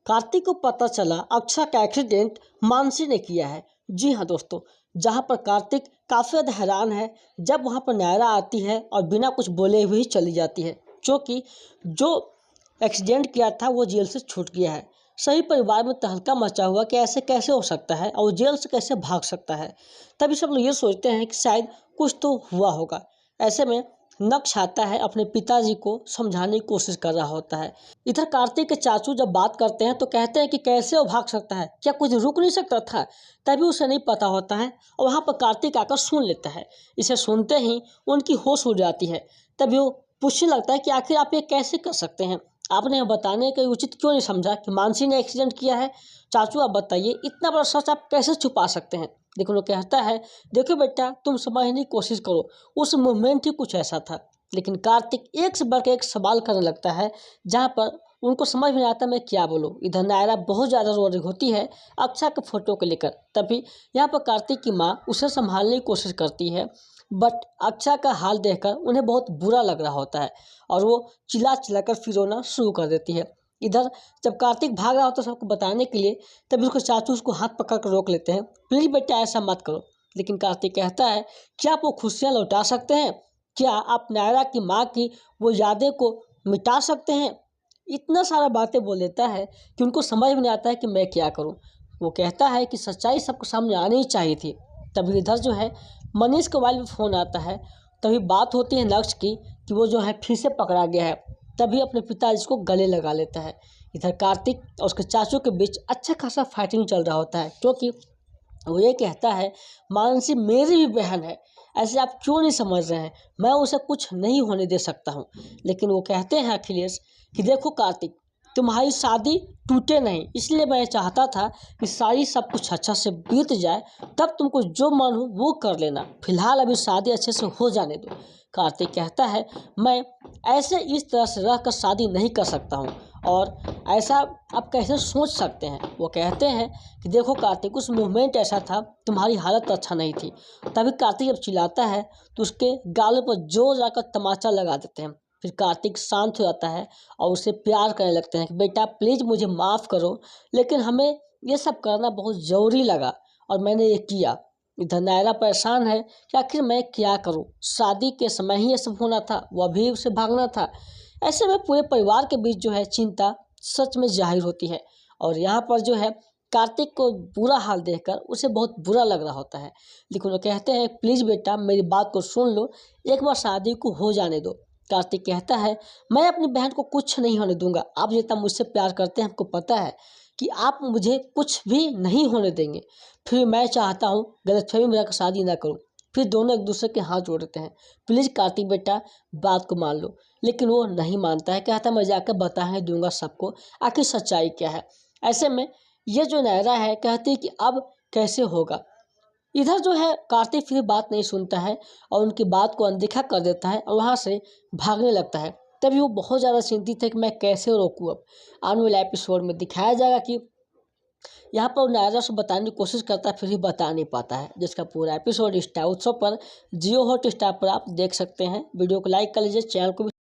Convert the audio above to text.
कार्तिक को पता चला अक्षरा का एक्सीडेंट मानसी ने किया है। जी हाँ दोस्तों, जहां पर कार्तिक काफ़ी ज़्यादा हैरान है जब वहां पर नायरा आती है और बिना कुछ बोले हुए ही चली जाती है, क्योंकि जो एक्सीडेंट किया था वो जेल से छूट गया है। सभी परिवार में तहलका मचा हुआ कि ऐसे कैसे हो सकता है और जेल से कैसे भाग सकता है। तभी सब लोग ये सोचते हैं कि शायद कुछ तो हुआ होगा। ऐसे में नक्श आता है, अपने पिताजी को समझाने की कोशिश कर रहा होता है। इधर कार्तिक के चाचू जब बात करते हैं तो कहते हैं कि कैसे वो भाग सकता है, क्या कुछ रुक नहीं सकता था। तभी उसे नहीं पता होता है और वहाँ पर कार्तिक आकर सुन लेता है। इसे सुनते ही उनकी होश उड़ जाती है। तभी वो पूछने लगता है कि आखिर आप ये कैसे कर सकते हैं, आपने बताने का उचित क्यों नहीं समझा कि मानसी ने एक्सीडेंट किया है। चाचू आप बताइए, इतना बड़ा सच आप कैसे छुपा सकते हैं। लेकिन वो कहता है, देखो बेटा, तुम समझने की कोशिश करो, उस मूवमेंट ही कुछ ऐसा था। लेकिन कार्तिक एक से बढ़ के एक सवाल करने लगता है जहाँ पर उनको समझ में नहीं आता मैं क्या बोलूँ। इधर नायरा बहुत ज़्यादा रो रही होती है अक्षरा के फोटो को लेकर। तभी यहाँ पर कार्तिक की माँ उसे संभालने की कोशिश करती है, बट अक्षरा का हाल देखकर उन्हें बहुत बुरा लग रहा होता है और वो चिल्ला चिल्लाकर फिर रोना शुरू कर देती है। इधर जब कार्तिक भाग रहा होता है सबको बताने के लिए, तभी उसके चाचू उसको हाथ पकड़ कर रोक लेते हैं। प्लीज़ बेटा ऐसा मत करो। लेकिन कार्तिक कहता है, क्या आप वो खुशियाँ लौटा सकते हैं? क्या आप नायरा की माँ की वो यादें को मिटा सकते हैं? इतना सारा बातें बोल देता है कि उनको समझ में नहीं आता है कि मैं क्या करूं। वो कहता है कि सच्चाई सबके सामने आनी ही चाहिए थी। तभी इधर जो है मनीष के मोबाइल में फ़ोन आता है। तभी बात होती है नक्श की कि वो जो है फिर से पकड़ा गया है। तभी अपने पिताजी को गले लगा लेता है। इधर कार्तिक और उसके चाचू के बीच अच्छा खासा फाइटिंग चल रहा होता है, क्योंकि वो ये कहता है, मानसी मेरी भी बहन है, ऐसे आप क्यों नहीं समझ रहे हैं, मैं उसे कुछ नहीं होने दे सकता हूँ। लेकिन वो कहते हैं अखिलेश कि देखो कार्तिक, तुम्हारी शादी टूटे नहीं, इसलिए मैं चाहता था कि सारी सब कुछ अच्छा से बीत जाए, तब तुमको जो मन हो वो कर लेना, फिलहाल अभी शादी अच्छे से हो जाने दो। कार्तिक कहता है, मैं ऐसे इस तरह से रह कर शादी नहीं कर सकता हूँ और ऐसा आप कैसे सोच सकते हैं। वो कहते हैं कि देखो कार्तिक, उस मूवमेंट ऐसा था, तुम्हारी हालत अच्छा नहीं थी। तभी कार्तिक जब चिल्लाता है तो उसके गालों पर जोर जाकर तमाचा लगा देते हैं। फिर कार्तिक शांत हो जाता है और उसे प्यार करने लगते हैं कि बेटा प्लीज़ मुझे माफ़ करो, लेकिन हमें ये सब करना बहुत ज़रूरी लगा और मैंने ये किया। इधर नायरा परेशान है कि आखिर मैं क्या करूं, शादी के समय ही ये सब होना था, वो अभी उसे भागना था। ऐसे में पूरे परिवार के बीच जो है चिंता सच में जाहिर होती है और यहाँ पर जो है कार्तिक को बुरा हाल देखकर उसे बहुत बुरा लग रहा होता है। लेकिन वो कहते हैं, प्लीज़ बेटा मेरी बात को सुन लो, एक बार शादी को हो जाने दो। कार्तिक कहता है, मैं अपनी बहन को कुछ नहीं होने दूंगा, आप जितना मुझसे प्यार करते हैं हमको पता है कि आप मुझे कुछ भी नहीं होने देंगे। फिर मैं चाहता हूँ गलतफहमी में रहकर शादी ना करूँ। फिर दोनों एक दूसरे के हाथ जोड़ते हैं। प्लीज़ कार्तिक बेटा बात को मान लो। लेकिन वो नहीं मानता है, कहता मैं जाकर बता ही दूंगा सबको आखिर सच्चाई क्या है। ऐसे में ये जो नायरा है कहती है कि अब कैसे होगा। इधर जो है कार्तिक फिर बात नहीं सुनता है और उनकी बात को अनदेखा कर देता है और वहाँ से भागने लगता है। तभी वो बहुत ज़्यादा चिंतित है कि मैं कैसे रोकूँ। अब आने वाले एपिसोड में दिखाया जाएगा कि यहाँ पर नायरा से बताने की कोशिश करता है, फिर भी बता नहीं पाता है। जिसका पूरा एपिसोड स्टार उत्सव पर जियो हॉटस्टार पर आप देख सकते हैं। वीडियो को लाइक कर लीजिए, चैनल को भी